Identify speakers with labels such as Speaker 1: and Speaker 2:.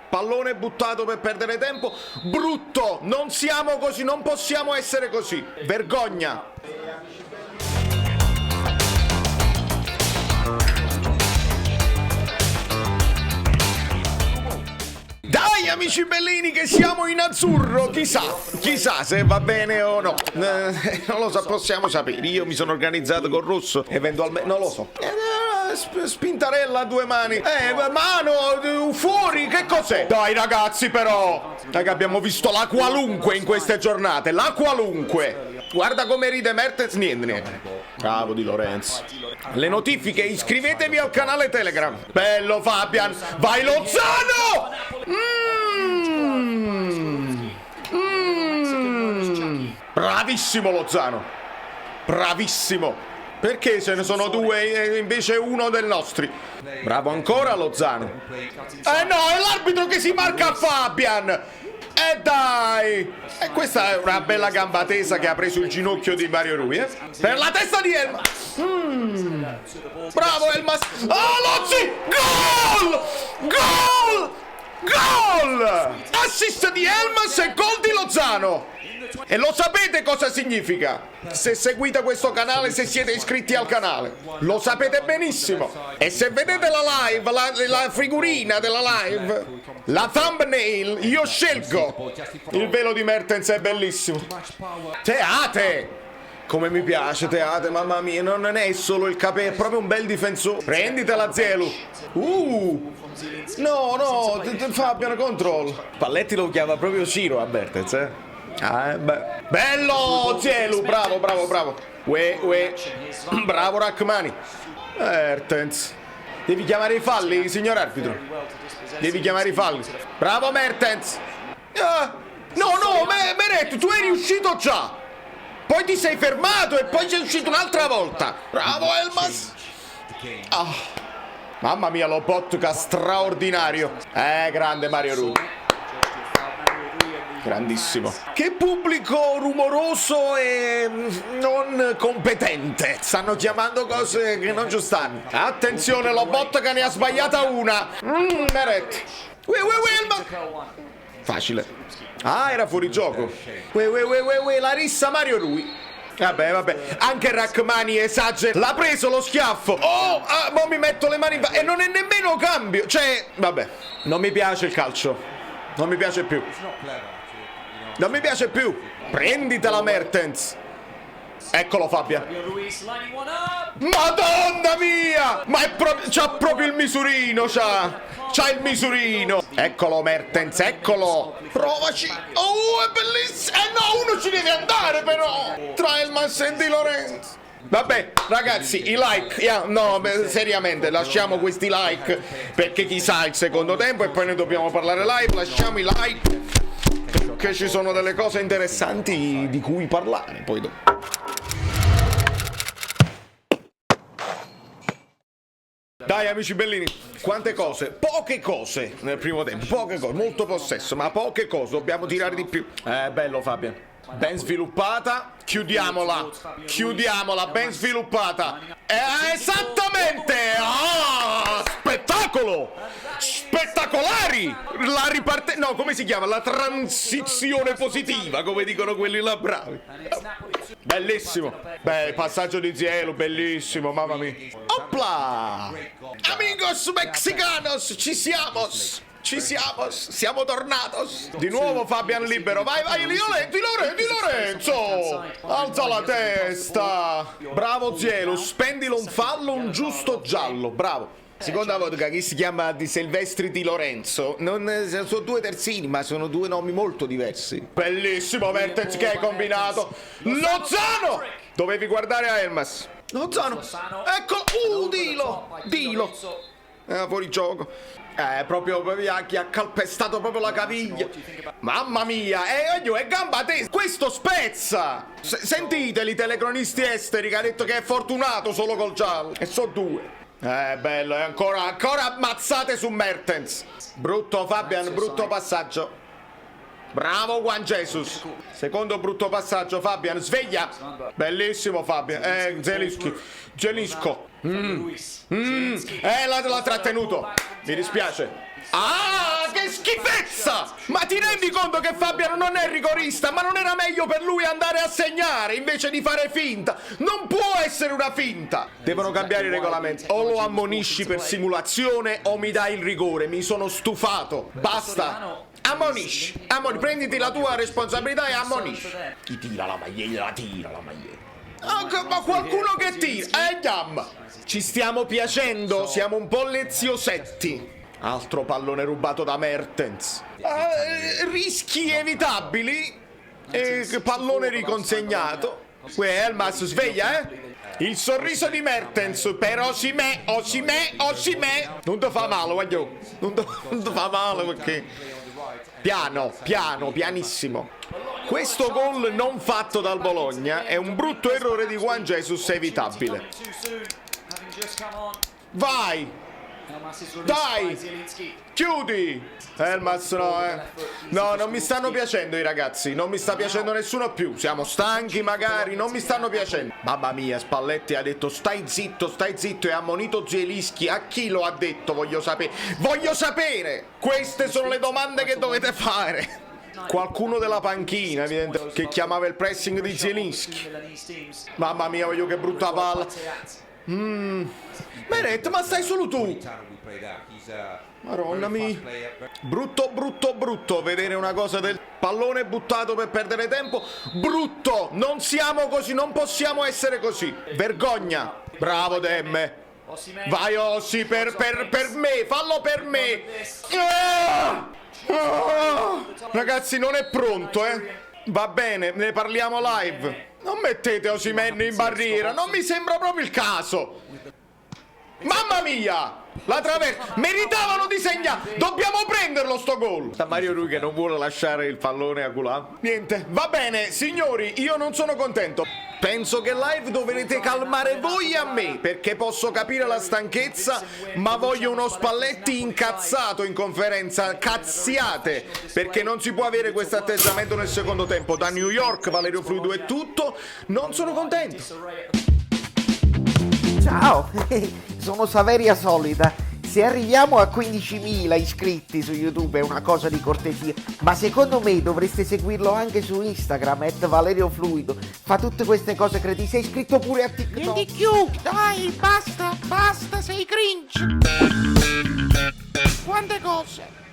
Speaker 1: Pallone buttato per perdere tempo. Brutto, non siamo così, non possiamo essere così. Vergogna. Dai amici bellini che siamo in azzurro, chissà se va bene o no, non lo so, possiamo sapere, io mi sono organizzato col rosso, eventualmente, non lo so, spintarella a due mani, mano, fuori, che cos'è? Dai ragazzi però, raga, abbiamo visto la qualunque in queste giornate, la qualunque, guarda come ride Mertens, niente. Bravo Di Lorenzo. Le notifiche, iscrivetevi al canale Telegram. Bello Fabian. Vai Lozano! Bravissimo Lozano. Bravissimo. Perché ce ne sono due e invece uno dei nostri? Bravo ancora Lozano. No, è l'arbitro che si marca a Fabian. E dai! E questa è una bella gamba tesa che ha preso il ginocchio di Mario Rui, Per la testa di Elmas! Bravo Elmas! Lozzi! Gol! Gol! Gol! Assist di Elmas e gol di Lozano! E lo sapete cosa significa? Se seguite questo canale, se siete iscritti al canale, lo sapete benissimo. E se vedete la live, la figurina della live, la thumbnail, io scelgo. Il velo di Mertens è bellissimo. Teate! Come mi piace Teate, mamma mia, non è solo il capello, è proprio un bel difensore. Prenditela Zielu. No, Fabian controllo. Palletti lo chiama proprio Ciro a Mertens, Bello Zielu, bravo. Bravo Rachmani. Mertens. Devi chiamare i falli, signor arbitro. Devi chiamare i falli. Bravo Mertens. No, Meret, tu eri uscito già. Poi ti sei fermato e poi sei uscito un'altra volta. Bravo Elmas. Mamma mia, lo Lobotka straordinario. Grande Mario Rui. Grandissimo. Che pubblico rumoroso e non competente. Stanno chiamando cose che non ci stanno. Attenzione, Lobotka ne ha sbagliata una. Meret. Facile. Era fuori gioco. La rissa Mario Rui. Vabbè. Anche Rachmani esagera. L'ha preso lo schiaffo. Mo mi metto le mani in e non è nemmeno cambio. Cioè, vabbè. Non mi piace il calcio. Non mi piace più. Prenditela Mertens. Eccolo Fabian. Madonna mia! Ma è proprio, c'ha proprio il misurino, c'ha il misurino. Eccolo Mertens, eccolo. Provaci. È bellissimo. No, uno ci deve andare però. Tra Elmas e Di Lorenzo. Vabbè, ragazzi, i like, seriamente, lasciamo questi like, perché chissà il secondo tempo e poi noi dobbiamo parlare live, lasciamo i like, che ci sono delle cose interessanti di cui parlare, poi dopo. Dai amici bellini, quante cose, poche cose nel primo tempo, poche cose, molto possesso, ma poche cose, dobbiamo tirare di più. Bello Fabian, ben sviluppata, chiudiamola, ben sviluppata. Esattamente, spettacolo, spettacolari, come si chiama? La transizione positiva, come dicono quelli là bravi. Bellissimo. Beh, passaggio di Zielu, bellissimo, mamma mia. Opla! Amigos mexicanos, ci siamo, siamo tornatos. Di nuovo Fabian libero, vai, Di Lorenzo! Alza la testa! Bravo Zielu, spendilo un fallo, un giusto giallo, bravo. Seconda volta che si chiama Di Silvestri Di Lorenzo, non sono due terzini, ma sono due nomi molto diversi. Bellissimo Mertens che hai combinato. Lozano! Dovevi guardare a Elmas. Lozano! Ecco! Dilo! Fuori gioco. Proprio chi ha calpestato proprio la caviglia. Mamma mia, è gamba tesa. Questo spezza. Sentite i telecronisti esteri che ha detto che è fortunato solo col giallo. E so due. Bello, e ancora ammazzate su Mertens. Brutto Fabian, brutto passaggio. Bravo Juan Jesus. Secondo brutto passaggio Fabian, sveglia. Bellissimo Fabian. Zelisco. L'ha trattenuto. Mi dispiace. Che schifezza. pazza! Ma ti rendi conto che Fabiano non è rigorista? Ma non era meglio per lui andare a segnare invece di fare finta? Non può essere una finta! Devono cambiare i regolamenti. O lo ammonisci per simulazione o mi dai il rigore. Mi sono stufato. Basta. Ammonisci. Prenditi la tua responsabilità e ammonisci. Chi tira la maglietta? La tira la maglietta. Ma qualcuno che tira. Gamma. Ci stiamo piacendo. Siamo un po' leziosetti. Altro pallone rubato da Mertens. Rischi evitabili. Pallone riconsegnato. Elmas sveglia, Il sorriso di Mertens per Osimè. Non ti fa male, guaglio. Non ti fa male perché... pianissimo. Questo gol non fatto dal Bologna è un brutto errore di Juan Jesus evitabile. Vai! Dai! Chiudi! Elmas no, non mi stanno piacendo i ragazzi. Non mi sta piacendo nessuno più. Siamo stanchi magari, non mi stanno piacendo. Mamma mia, Spalletti ha detto stai zitto e ha ammonito Zielinski. A chi lo ha detto? Voglio sapere! Queste sono le domande che dovete fare. Qualcuno della panchina, evidentemente, che chiamava il pressing di Zielinski. Mamma mia, voglio che brutta palla. Meret, ma stai solo tu. Madonna mia. Brutto vedere una cosa del pallone buttato per perdere tempo. Brutto. Non siamo così, non possiamo essere così. Vergogna. Bravo Demme. Vai Ossi per me, fallo per me. Ragazzi, non è pronto, Va bene, ne parliamo live. Non mettete Osimhen in barriera, non mi sembra proprio il caso. Mamma mia! La traversa, meritavano di segnare. Dobbiamo prenderlo sto gol. Sta Mario Rui che non vuole lasciare il pallone a Coulà. Niente, va bene, signori, io non sono contento. Penso che live dovrete calmare voi a me, perché posso capire la stanchezza, ma voglio uno Spalletti incazzato in conferenza. Cazziate, perché non si può avere questo atteggiamento nel secondo tempo. Da New York, Valerio Fluido è tutto. Non sono contento.
Speaker 2: Ciao, sono Saveria Solida. Se arriviamo a 15.000 iscritti su YouTube è una cosa di cortesia, ma secondo me dovreste seguirlo anche su Instagram, @ValerioFluido. Fa tutte queste cose cretine. Sei iscritto pure a TikTok.
Speaker 3: Niente più, dai, basta, sei cringe. Quante cose.